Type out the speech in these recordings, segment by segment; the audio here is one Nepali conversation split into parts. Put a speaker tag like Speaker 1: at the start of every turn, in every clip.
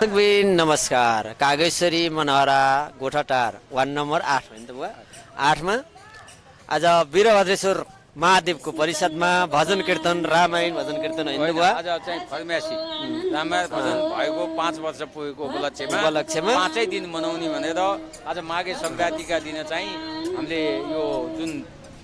Speaker 1: दर्शकबिन नमस्कार। कागेश्वरी मनहरा गोठाटार वार्ड नम्बर 8 होइन त बुवा 8 मा आज वीरभद्रेश्वर महादेवको परिषदमा भजन कीर्तन रामायण भजन कीर्तन होइन त बुवा
Speaker 2: आज चाहिँ फर्मेसी रामायण भजन भएको 5 वर्ष पुगेको उपलक्ष्यमा 5 दिन मनाउने भनेर आज माघे संक्रान्तिका दिन चाहिँ हामीले यो जुन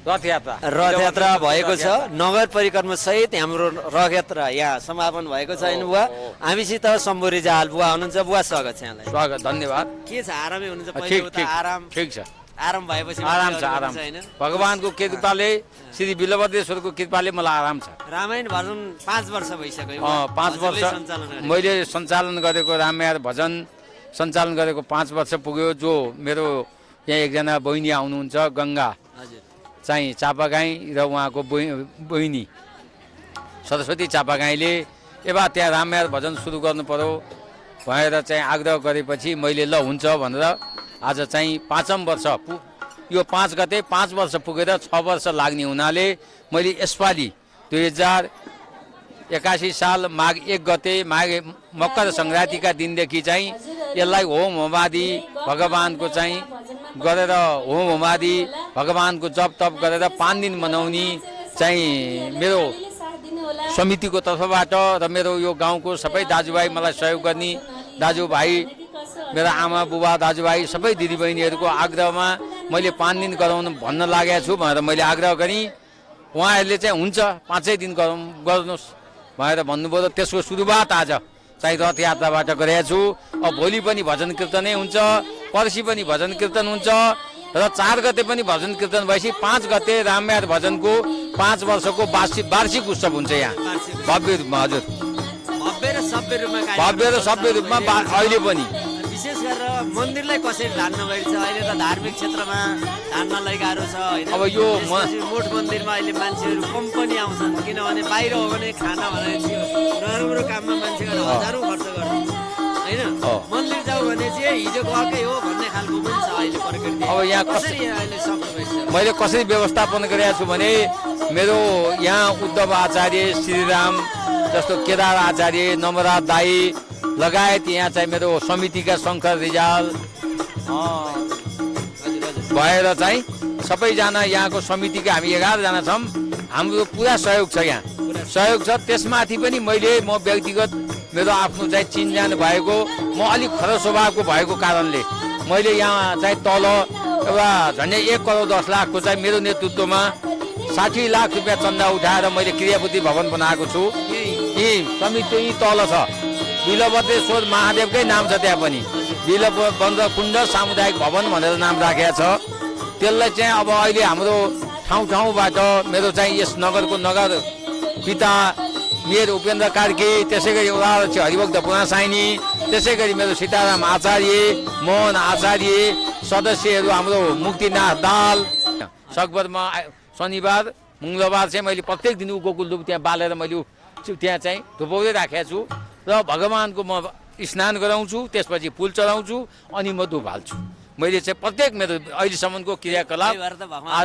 Speaker 2: रथयात्रा
Speaker 1: भएको छ। नगर परिक्रमा सहित हाम्रो रथयात्रा यहाँ समापन भएको छ होइन बुवा। हामीसित शम्भु रिजाल बुवा हुनुहुन्छ। बुवा स्वागत छ यहाँलाई।
Speaker 2: स्वागत, धन्यवाद।
Speaker 1: के छ आरामै हुनुहुन्छ? पहिलो त आराम
Speaker 2: ठीक छ।
Speaker 1: आराम भएपछि
Speaker 2: आराम छ, आराम हैन। भगवानको कृपाले श्री वीरभद्रेश्वरको कृपाले मलाई आराम छ।
Speaker 1: रामायण भजन 5 वर्ष भइसक्यो।
Speaker 2: 5 वर्ष मैले सञ्चालन गरेको रामायण भजन सञ्चालन गरेको 5 वर्ष पुग्यो। जो मेरो यहाँ एकजना बहिनी आउनुहुन्छ गङ्गा चाहिँ चापागाई र उहाँको बहिनी सरस्वती चापागाईले एबा त्यहाँ रामायण भजन सुरु गर्नु पर्यो भनेर चाहिँ आग्रह गरेपछि मैले ल हुन्छ भनेर आज चाहिँ 5औं वर्ष यो 5 गते 5 वर्ष पुगेर 6 वर्ष लाग्ने हुनाले मैले यसपालि 2081 साल माघ 1 गते मकर सङ्क्रान्तिका दिनदेखि चाहिँ यसलाई होम होमादि भगवानको चाहिँ गरेर होम होमादि भगवानको जप तप गरेर 5 दिन मनाउने चाहिँ मेरो समितिको तर्फबाट र मेरो यो गाउँको सबै दाजुभाइ मलाई सहयोग गर्ने दाजुभाइ मेरा आमा बुबा दाजुभाइ सबै दिदीबहिनीहरूको आग्रहमा मैले 5 दिन गराउन भन्न लागेको छु भनेर मैले आग्रह गरेँ। उहाँहरूले चाहिँ हुन्छ 5 दिन गर्नुहोस् भनेर भन्नुभयो। र त्यसको सुरुवात आज चाहिँ रथयात्राबाट गरेको छु। अब भोलि पनि भजन कीर्तनै हुन्छ, पर्सि पनि भजन कीर्तन हुन्छ र 4 गते पनि भजन कीर्तन भएपछि 5 गते रामायण भजनको 5 वर्षको वार्षिक उत्सव हुन्छ यहाँ भव्य रूपमा। हजुर, भव्य र सभ्य रूपमा अहिले पनि
Speaker 1: विशेष गरेर मन्दिरलाई कसरी धान्न गइरहेछ? अहिले त धार्मिक क्षेत्रमा धान्नलाई गाह्रो छ होइन।
Speaker 2: अब यो
Speaker 1: मोठ मन्दिरमा अहिले मान्छेहरू कम पनि आउँछन्, किनभने बाहिर हो भने खाना भनेपछि नराम्रो काममा मान्छेहरू हजारौँ खर्च गर्छन् होइन। मन्दिर जाऊ भने चाहिँ हिजो गएकै हो भन्ने खालको पनि छ अहिले प्रकृति।
Speaker 2: अब यहाँ
Speaker 1: कसरी अहिले सक्नु भइसक्यो?
Speaker 2: मैले कसरी व्यवस्थापन गरेको छु भने मेरो यहाँ उद्धव आचार्य, श्रीराम जस्तो केदार आचार्य, नमराज दाई लगायत यहाँ चाहिँ मेरो समितिका शङ्कर रिजाल भएर चाहिँ सबैजना यहाँको समितिका हामी 11 जना छौँ। हाम्रो पुरा सहयोग छ, यहाँ सहयोग छ। त्यसमाथि पनि म व्यक्तिगत मेरो आफ्नो चाहिँ चिनजान भएको म अलिक खरो स्वभावको भएको कारणले मैले यहाँ चाहिँ तल एउटा झन्डै 1 करोड 10 लाखको चाहिँ मेरो नेतृत्वमा 60 लाख रुपियाँ चन्दा उठाएर मैले क्रियापति भवन बनाएको छु। यी समिति यी तल छ, वीरभद्रेश्वर महादेवकै नाम छ। त्यहाँ पनि वीरभद्रकुण्ड सामुदायिक भवन भनेर नाम राखेको छ। त्यसलाई चाहिँ अब अहिले हाम्रो ठाउँबाट मेरो चाहिँ यस नगरको नगर पिता मेयर उपेन्द्र कार्की, त्यसै गरी उहाँहरू हरिभक्त पुनासाइनी, त्यसै गरी मेरो सीताराम आचार्य, मोहन आचार्य, सदस्यहरू हाम्रो मुक्तिनाथ दाल। सकभरमा शनिबार मङ्गलबार चाहिँ मैले प्रत्येक दिन गोकुल धुप त्यहाँ बालेर मैले त्यहाँ चाहिँ धुपाउँदै राखेको छु र भगवानको म स्नान गराउँछु, त्यसपछि फुल चढाउँछु अनि म धुप हाल्छु। मैले चाहिँ प्रत्येक मेरो अहिलेसम्मको क्रियाकलाप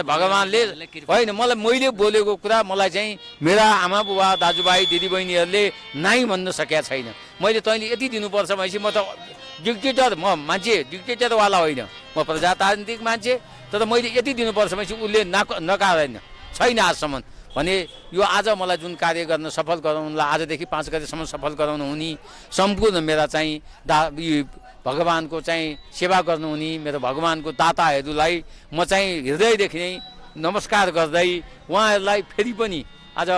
Speaker 2: भगवानले होइन मैले बोलेको कुरा मलाई चाहिँ मेरा आमा बुबा दाजुभाइ दिदीबहिनीहरूले नाइ भन्न सकेका छैन। मैले तैँले यति दिनुपर्छ भनेपछि म त डिक्टेटर, म मान्छे डिक्टेटरवाला होइन, म प्रजातान्त्रिक मान्छे, तर मैले यति दिनुपर्छ भनेपछि उसले नकारेन छैन आजसम्म भने यो आज मलाई जुन कार्य गर्न सफल गराउनलाई आजदेखि 5 गतेसम्म सफल गराउनु हुने सम्पूर्ण मेरा चाहिँ भगवानको चाहिँ सेवा गर्नुहुने मेरो भगवानको दाताहरूलाई म चाहिँ हृदयदेखि नै नमस्कार गर्दै उहाँहरूलाई फेरि पनि आज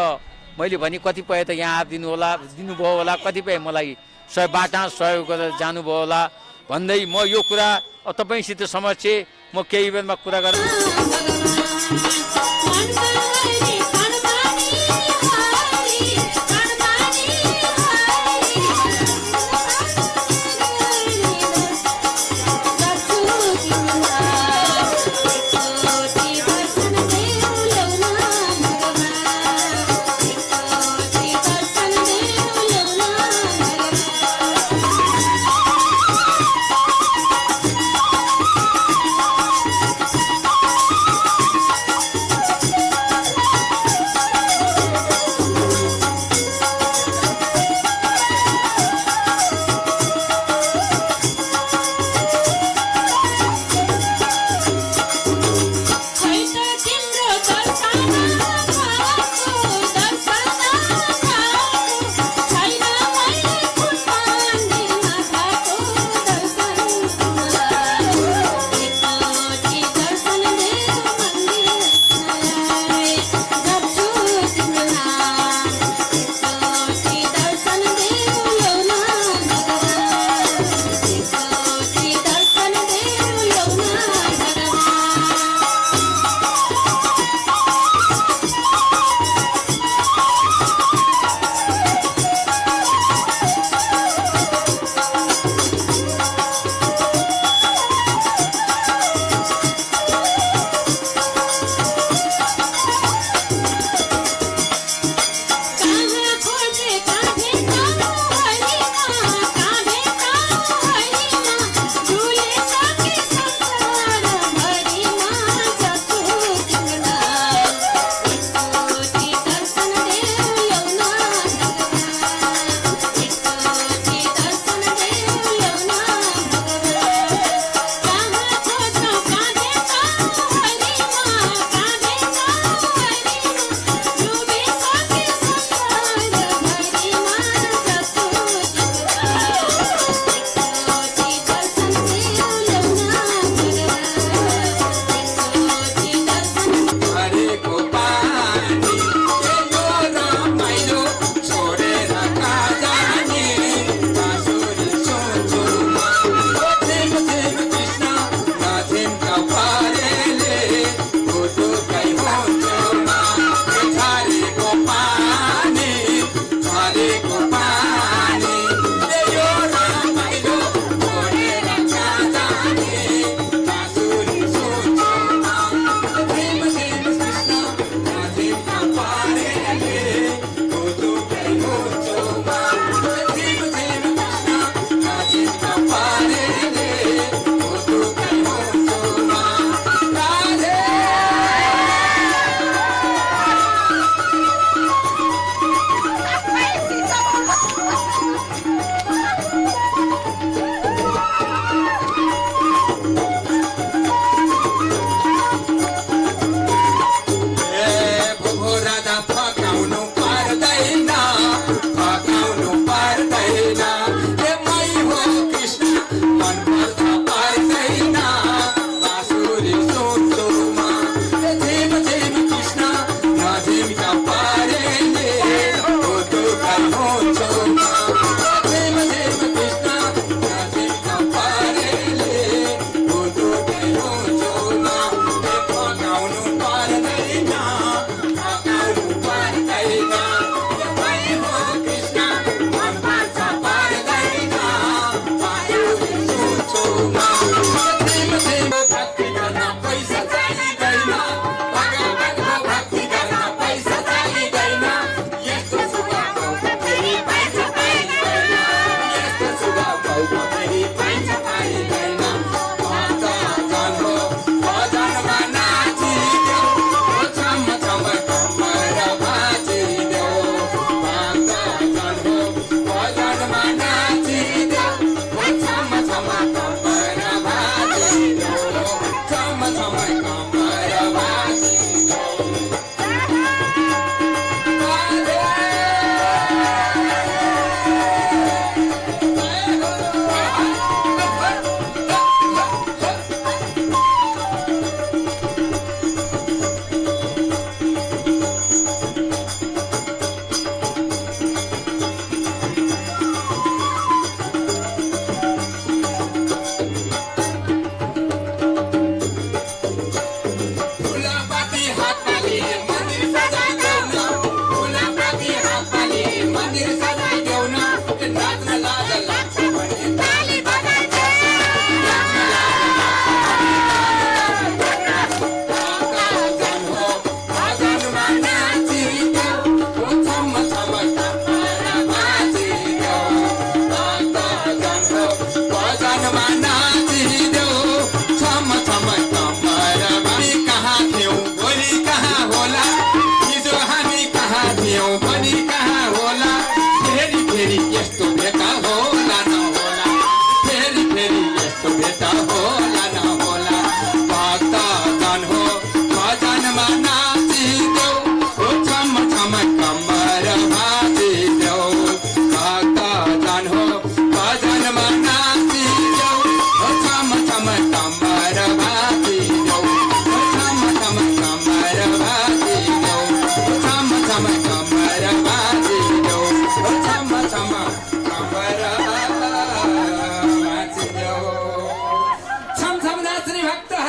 Speaker 2: मैले भने कतिपय त यहाँ दिनुभयो होला, कतिपय मलाई सहयोग गरेर जानुभयो होला भन्दै म यो कुरा तपाईँसित समक्ष म केही बेरमा कुरा गर्छु।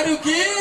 Speaker 3: रुकी